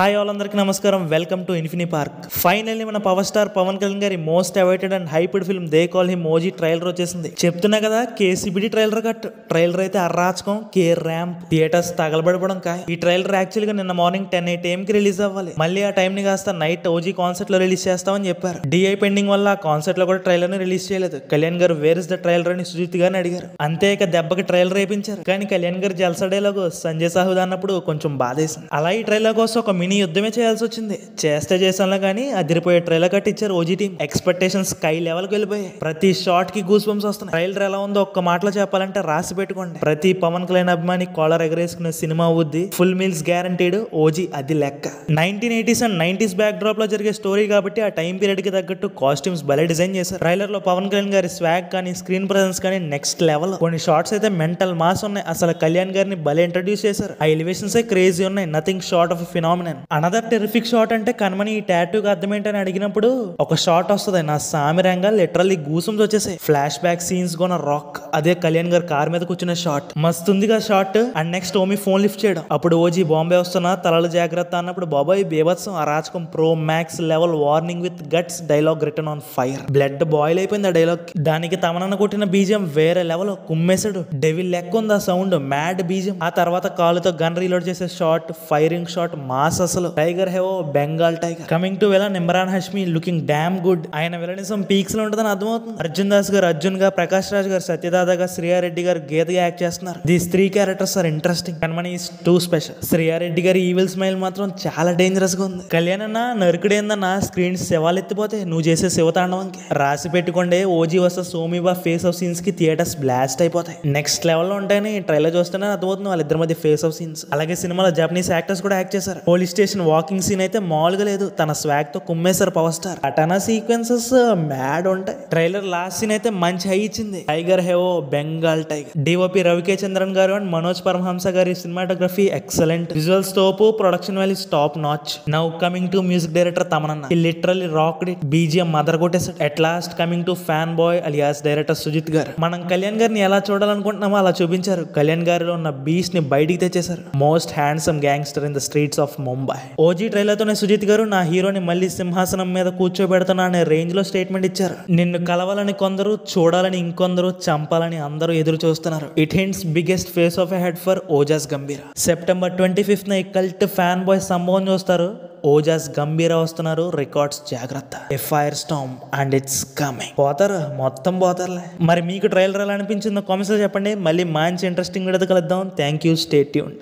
Hi all అందరికీ నమస్కారం. Welcome to Infini park. Finally మన పవర్ స్టార్ పవన్ కళ్యాణ్ గారి most awaited and hyped film they call him OG trailer వచ్చేసింది. చెప్తున్నా కదా, కేసీబీడీ ట్రైలర్ కట్. ట్రైలర్ అయితే అర్రాచకం, కే ర్యాంప్, థియేటర్స్ తగలబడిపోవడం కాయ. ఈ ట్రైలర్ యాక్చువల్ గా నిన్న మార్నింగ్ 10 AM కి రిలీజ్ అవ్వాలి. మళ్ళీ ఆ టైం ని కాస్త నైట్ ఓజీ కాన్సర్ట్ లో రిలీజ్ చేస్తామని చెప్పారు. డిఐ పెండింగ్ వల్ల ఆ కాన్సర్ట్ లో కూడా ట్రైలర్ ని రిలీజ్ చేయలేదు. కళ్యాణ్ గారు వేర్ ఇస్ ద ట్రైలర్ అని సుజిత్ గారిని అడిగారు. అంతే ఇక దెబ్బకి ట్రైలర్ వేయించారు. కానీ కళ్యాణ్ గారు జల్సా డైలాగ్ సంజయ్ సాహుద్ అన్నప్పుడు కొంచెం బాధేసింది. అలా ఈ ట్రైలర్ కోసం ఒక మినీ యుద్ధమే చేయాల్సి వచ్చింది. చేస్తే చేసాంలో కానీ అదిరిపోయే ట్రైలర్ కట్ ఇచ్చారు OG team. Expectations sky level కి వెళ్ళిపోయాయి. ప్రతి షాట్ కి గూస్ బంప్స్ వస్తున్నాయి. ట్రైలర్ ఎలా ఉందో ఒక్క మాటలో చెప్పాలంటే రాసి పెట్టుకోండి. ప్రతి పవన్ కళ్యాణ్ అభిమాని కాలర్ ఎగరేసుకునే సినిమా అవుద్ది. Full meals guaranteed. ఓజీ అది లెక్క. 1980s and 90s back drop లో జరిగే స్టోరీ కాబట్టి ఆ టైం పీరియడ్ కి తగ్గట్టు కాస్ట్యూమ్స్ భలే డిజైన్ చేశారు. ట్రైలర్ లో పవన్ కళ్యాణ్ గారి స్వాగ్ కానీ స్క్రీన్ ప్రెజెన్స్ కానీ నెక్స్ట్ లెవెల్. కొన్ని షార్ట్స్ అయితే మెంటల్ మాస్ ఉన్నాయి. అసలు కళ్యాణ్ గారిని భలే ఇంట్రడ్యూస్ చేశారు. ఆ ఎలివేషన్స్ క్రేజీ ఉన్నాయి. Nothing short of phenomenon. Another terrific shot అంటే కన్మని ఈ టాటూకి అర్థం ఏంటని అడిగినప్పుడు ఒక షాట్ వస్తుంది. నా సామి రంగా లిటరల్లీ గూసమ్స్ వచ్చేసాయి. Flashback scenes gonna rock. అదే కళ్యాణ్ గారు కార్ మీద కూర్చున్న షాట్ మస్తుందిగా shot. And next Omi phone lift చేయడం. అప్పుడు ఓజీ బాంబే వస్తున్నా తలలు జాగ్రత్త అన్నప్పుడు బాబాయ్ బేబత్సం అరాచకం pro max level warning with guts dialogue return on fire. Blood boil అయిపోయింది ఆ డైలాగ్. దానికి తమనన్న కొట్టిన బీజియం వేరే లెవెల్. కుమ్మేసాడు. డెవిల్ లెక్క ఉంది ఆ సౌండ్. Mad BGM. ఆ తర్వాత కాలుతో గన్ రీలోడ్ చేసే షాట్, ఫైరింగ్ షాట్ మాస్. అసలు టైగర్ హేవో Bengal tiger. Coming to villain Emraan Hashmi looking damn good. ఆయన విలనిజం పీక్స్ లో ఉంటుందని అర్థమవుతుంది. అర్జున్ దాస్ గారు అర్జున్ గా, ప్రకాష్ రాజ్ గారు సత్యదాదా, శ్రీయారెడ్డి గారు గీతగా యాక్ట్ చేస్తున్నారు. These 3 characters are interesting. Kanmani is too special. Sriya Reddy గారి ఈవిల్ స్మైల్ మాత్రం చాలా డేంజరస్ గా ఉంది. కళ్యాణ్ అన్న నరుకుడేందన్న స్క్రీన్ శవాలు ఎత్తిపోతే నువ్వు చేసే శివతాండవంకి. రాసి పెట్టుకోండి, ఓజీ వర్సెస్ సోమిబా ఫేస్ ఆఫ్ సీన్స్ కి థియేటర్స్ బ్లాస్ట్ అయిపోతాయి. నెక్స్ట్ లెవెల్ లో ఉంటాయని ట్రైలర్ చూస్తేనే అర్థమవుతుంది వాళ్ళిద్దరి మధ్య ఫేస్ ఆఫ్ సీన్స్. అలాగే సినిమాలో జపనీస్ యాక్టర్స్ కూడా యాక్ట్ చేశారు. పోలీస్ స్టేషన్ వాకింగ్ సీన్ అయితే మామూలుగా లేదు. తన స్వాగ్ తో కుమ్మేశారు పవర్ స్టార్. అటనా సీక్వెన్సెస్ మ్యాడ్ ఉంటాయి. ట్రైలర్ లాస్ట్ సీన్ అయితే మంచి హై ఇచ్చింది. టైగర్ హేవో బెంగాల్ టైగర్. డిఓపి రవికే చంద్రన్ గారు అండ్ మనోజ్ పరమహంస గారి సినిమాటోగ్రఫీ ఎక్సలెంట్. విజువల్స్ తోపు, production values top notch. Now coming to music director తమనన్న. ఈ literally rocked it. BGM mother కొట్టేసాడు. At last coming to fan boy alias director Sujith గారు. మనం కళ్యాణ్ గారిని ఎలా చూడాలనుకుంటున్నామో అలా చూపించారు. కళ్యాణ్ గారిలో ఉన్న బీస్ట్ ని బయటికి తెచ్చేశారు. Most handsome gangster in the streets of Mumbai. OG trailer తోనే సుజిత్ గారు నా హీరోని మళ్ళీ సింహాసనం మీద కూర్చోబెడుతున్నా అనే రేంజ్ లో స్టేట్మెంట్ ఇచ్చారు. నిన్ను కలవాలని కొందరు, చూడాలని ఇంకొందరు, చంపాలని అందరూ ఎదురు చూస్తున్నారు. It hints biggest face of a head for Ojas గంభీరా. September 25th ఈ కల్ట్ ఫ్యాన్ బాయ్ సంభవం చూస్తారు. ఓజాస్ గంభీరా వస్తున్నారు. రికార్డ్స్ జాగ్రత్త. A fire Storm and it's coming. పోతారు, మొత్తం పోతారులే. మరి మీకు ట్రైలర్ ఎలా అనిపించిందో కామెంట్స్ లో చెప్పండి. మళ్ళీ మంచి ఇంట్రెస్టింగ్ వీడియోతో కలుద్దాం. Thank you. Stay tuned.